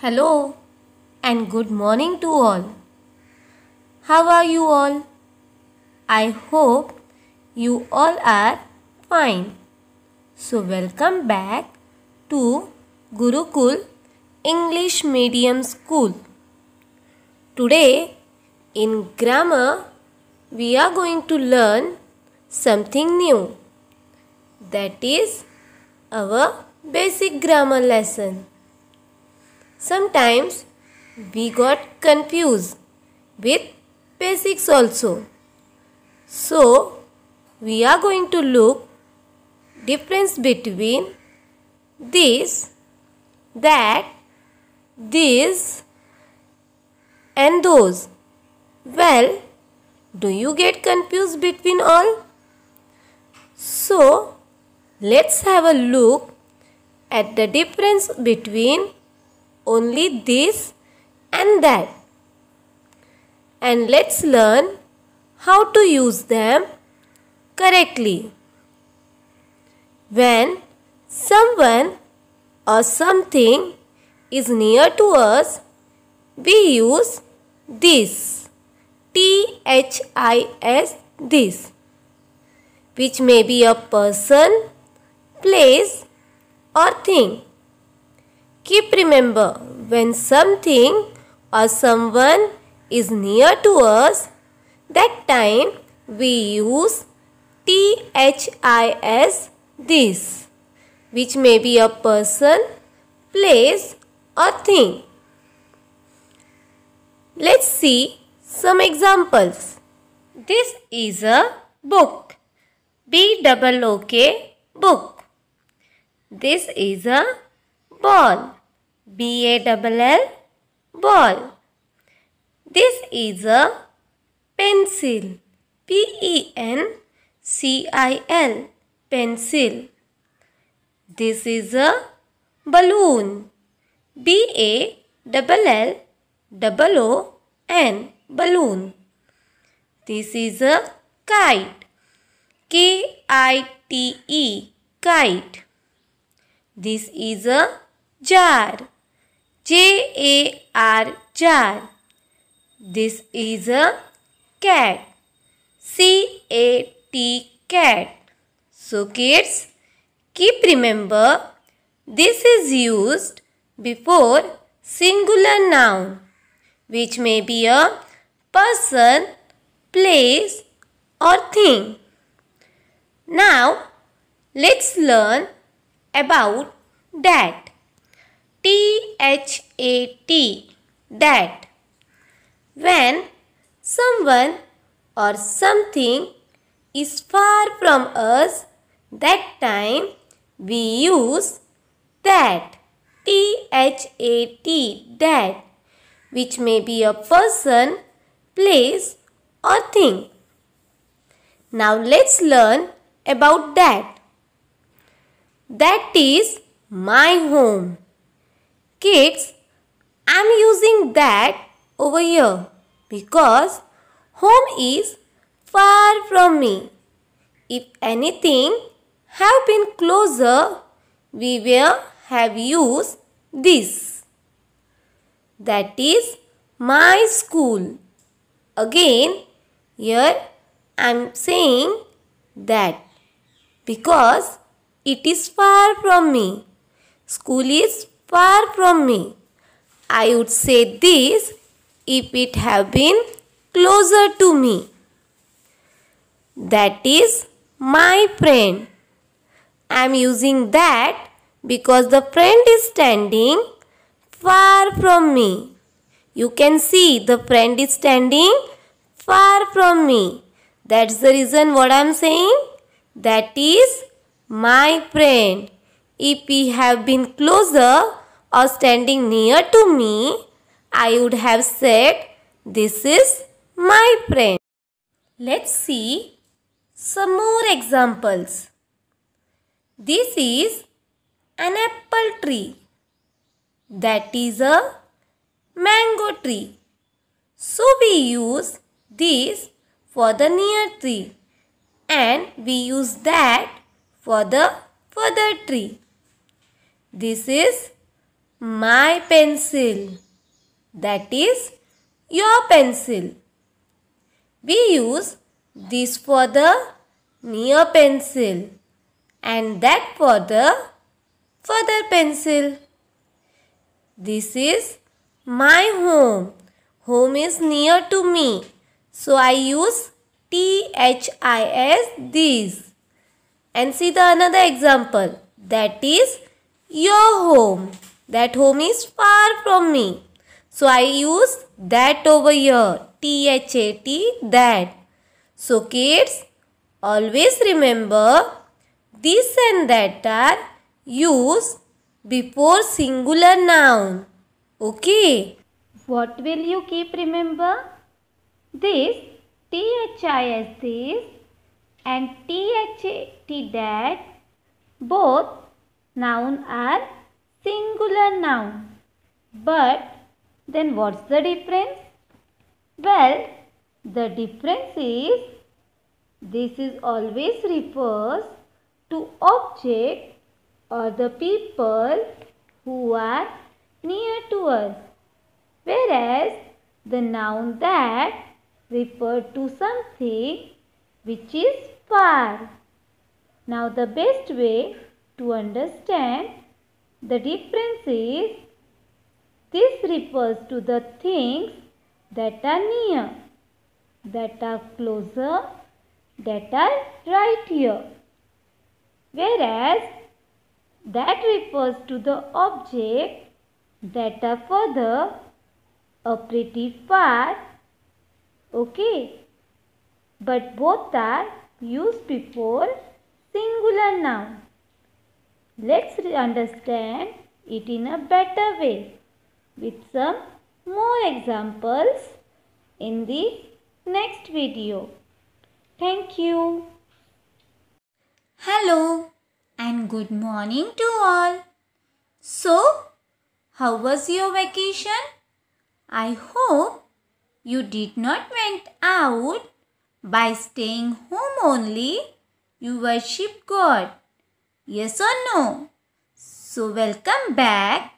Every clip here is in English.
Hello and good morning to all. How are you all? I hope you all are fine. So welcome back to Gurukul English Medium School. Today in grammar we are going to learn something new. That is our basic grammar lesson. Sometimes we got confused with basics also. So we are going to look difference between this, that, this and those. Well, do you get confused between all? So let's have a look at the difference between only this and that, and let's learn how to use them correctly. When someone or something is near to us, we use this, THIS, this, which may be a person, place or thing. Keep remember, when something or someone is near to us, that time we use THIS, this, which may be a person, place or thing. Let's see some examples. This is a book, BOOK, book. This is a ball, BALL, ball. This is a pencil, PENCIL, pencil. This is a balloon, BALLOON, balloon. This is a kite, KITE, kite. This is a jar, JAR, jar. This is a cat, CAT, cat. So kids, keep remember, this is used before singular noun, which may be a person, place or thing. Now let's learn about that, THAT, that. When someone or something is far from us, that time we use that, THAT, that, which may be a person, place or thing. Now let's learn about that. That is my home. Kids, I am using that over here because home is far from me. If anything have been closer, we will have used this. That is my school. Again, here I am saying that because it is far from me. School is far from me. I would say this if it have been closer to me. That is my friend. I am using that because the friend is standing far from me. You can see the friend is standing far from me. That's the reason what I am saying. That is my friend. If he have been closer or standing near to me, I would have said this is my friend. Let's see some more examples. This is an apple tree. That is a mango tree. So we use this for the near tree and we use that for the further tree. This is my pencil. That is your pencil. We use this for the near pencil and that for the further pencil. This is my home. Home is near to me. So I use THIS this. And see the another example. That is your home. That home is far from me. So I use that over here. THAT that. So kids, always remember this and that are used before singular noun. Okay. What will you keep remember? This THIS this and THAT that both noun are singular noun. But then what's the difference? Well, the difference is this is always refers to object or the people who are near to us, whereas the noun that refer to something which is far. Now the best way to understand the difference is this refers to the things that are near, that are closer, that are right here, whereas that refers to the object that are further or pretty far. Okay, but both are used before singular noun. Let's understand it in a better way with some more examples in the next video. Thank you. Hello and good morning to all. So, how was your vacation? I hope you did not went out. By staying home only, you worship God. Yes or no? So, welcome back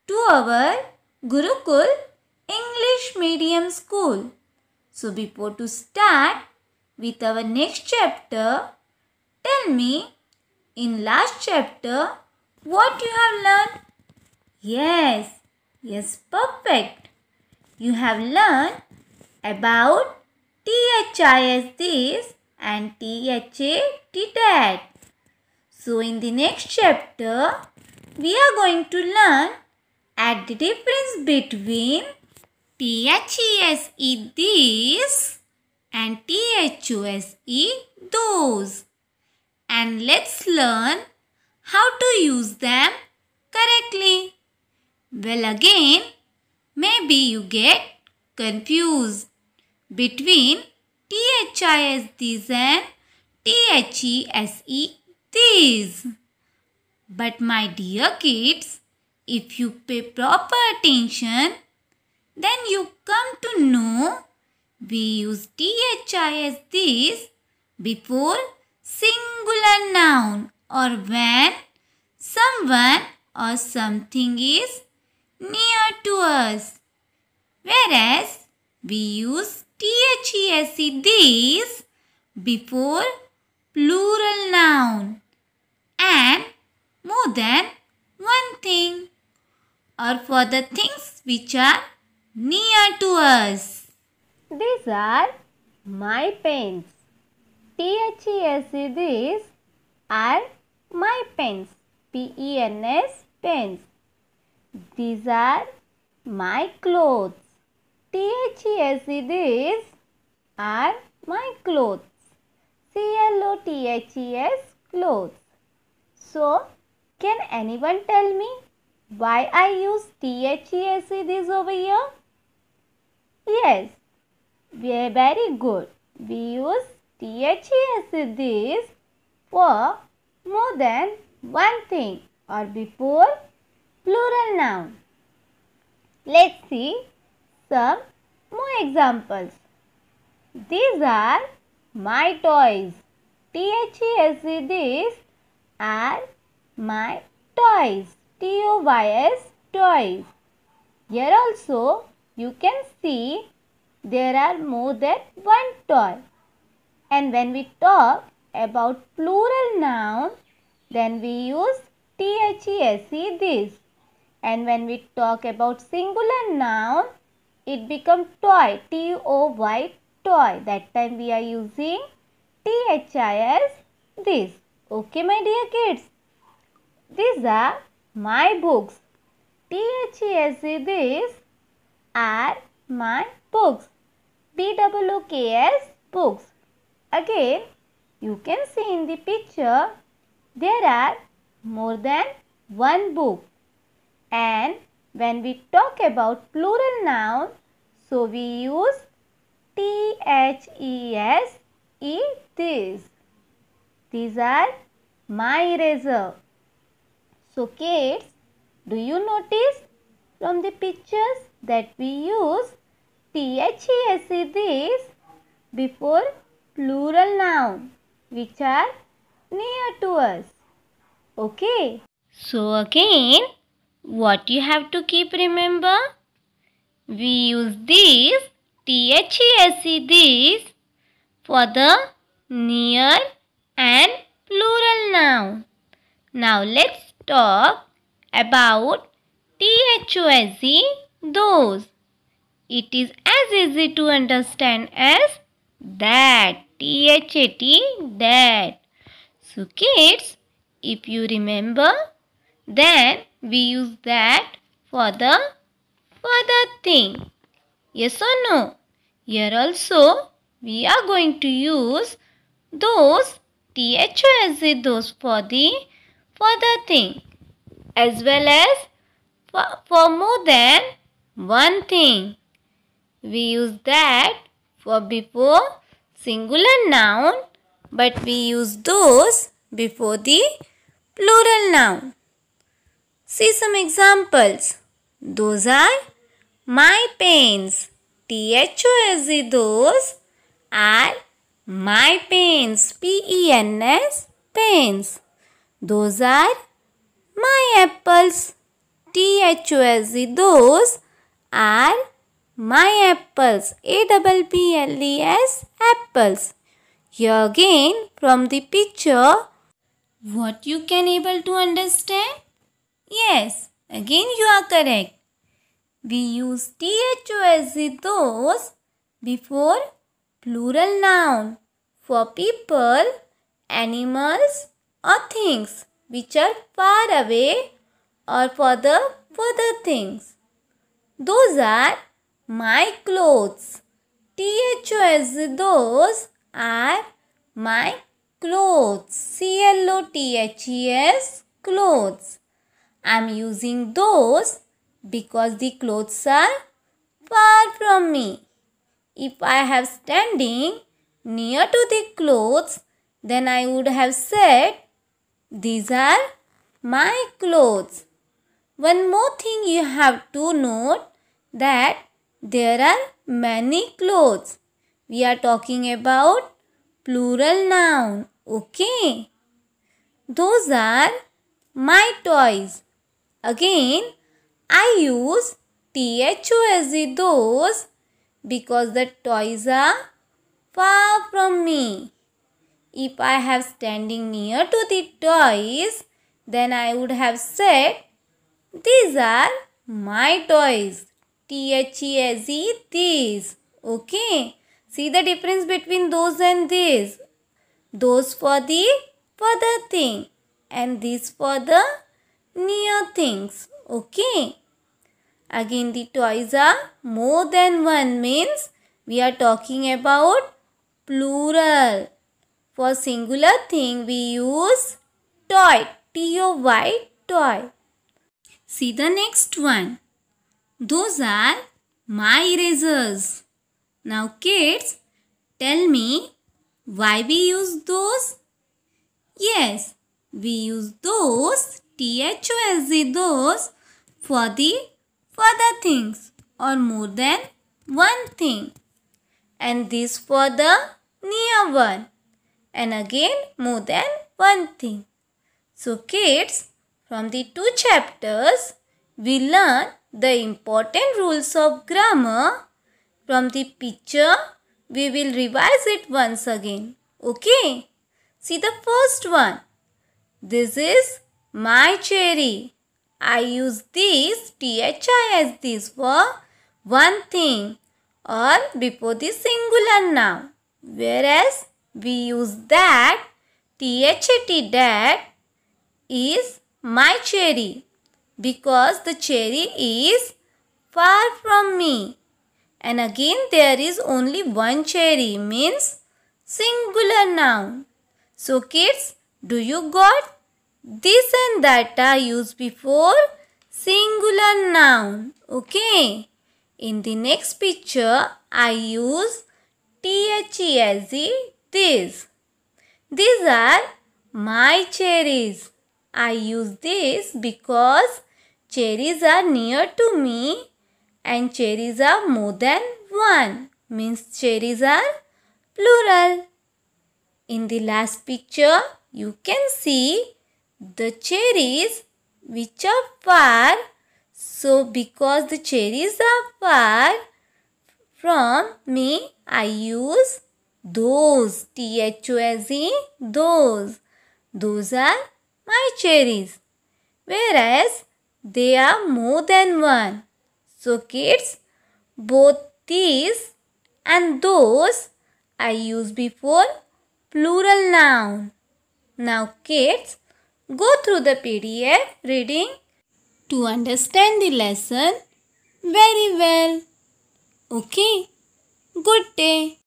to our Gurukul English Medium School. So, before to start with our next chapter, tell me, in last chapter, what you have learned? Yes, perfect. You have learned about THIS this and THAT that. So, in the next chapter, we are going to learn at the difference between THESE this and THOSE those. And let's learn how to use them correctly. Well, again, maybe you get confused between THIS this and THESE this. But my dear kids, if you pay proper attention, then you come to know we use THIS this before singular noun or when someone or something is near to us, whereas we use THESE this before plural noun and more than one thing or for the things which are near to us. These are my pens. THESE these are my pens. PENS pens. These are my clothes. THESE these are my clothes. CLOTHES clothes. So, can anyone tell me why I use THESE this over here? Yes, very good. We use THESE this for more than one thing or before plural noun. Let's see some more examples. These are my toys. THESE these are my toys. TOYS toys. Here also you can see there are more than one toy. And when we talk about plural noun, then we use THESE, this. And when we talk about singular noun, it becomes toy, TOY, toy. That time we are using THIS, this. Okay, my dear kids. These are my books. THESE, this are my books. BOOKS, books. Again, you can see in the picture, there are more than one book. And when we talk about plural noun, so we use THESE, this. These are my eraser. So kids, do you notice from the pictures that we use THESE, this before plural noun which are near to us? Okay. So again, what you have to keep remember? We use this THESE, this for the near and plural noun. Now let's talk about THOSE, those. It is as easy to understand as that. THAT, that. So kids, if you remember, then we use that for the further thing. Yes or no? Here also we are going to use those THOSE, those for the further thing, as well as for more than one thing. We use that for before singular noun, but we use those before the plural noun. See some examples. Those are my pens. THOSE, those are my pens. PENS, pens. Those are my apples. THOSE, those are my apples. APPLES, apples. Here again from the picture, what you can able to understand? Yes, again you are correct. We use THOSE, those before plural noun for people, animals or things which are far away or for the further things. Those are my clothes. THOSE, those are my clothes. CLOTHES, clothes. I am using those because the clothes are far from me. If I have standing near to the clothes, then I would have said, these are my clothes. One more thing you have to note, that there are many clothes. We are talking about plural noun. Okay. Those are my toys. Again, I use THOSE, those, because the toys are far from me. If I have standing near to the toys, then I would have said, these are my toys. THESE, these. Okay. See the difference between those and these. Those for the further thing and these for the near things. Okay. Again, the toys are more than one, means we are talking about plural. For singular thing we use toy. TOY, toy. See the next one. Those are my erasers. Now kids, tell me why we use those? Yes, we use those THOSE, those for the further things or more than one thing, and this for the near one, and again more than one thing. So kids, from the two chapters we learn the important rules of grammar. From the picture, we will revise it once again. Okay? See the first one. This is my cherry. I use this thi as this for one thing or before the singular noun. Whereas we use that that is my cherry because the cherry is far from me. And again there is only one cherry means singular noun. So kids, do you got? This and that are used before singular noun. Okay. In the next picture, I use as this. These are my cherries. I use this because cherries are near to me and cherries are more than one. Means cherries are plural. In the last picture, you can see the cherries which are far. So because the cherries are far from me, I use those. Those. Those are my cherries. Whereas they are more than one. So kids, both these and those I use before plural noun. Now kids, go through the PDF reading to understand the lesson very well. Okay, good day.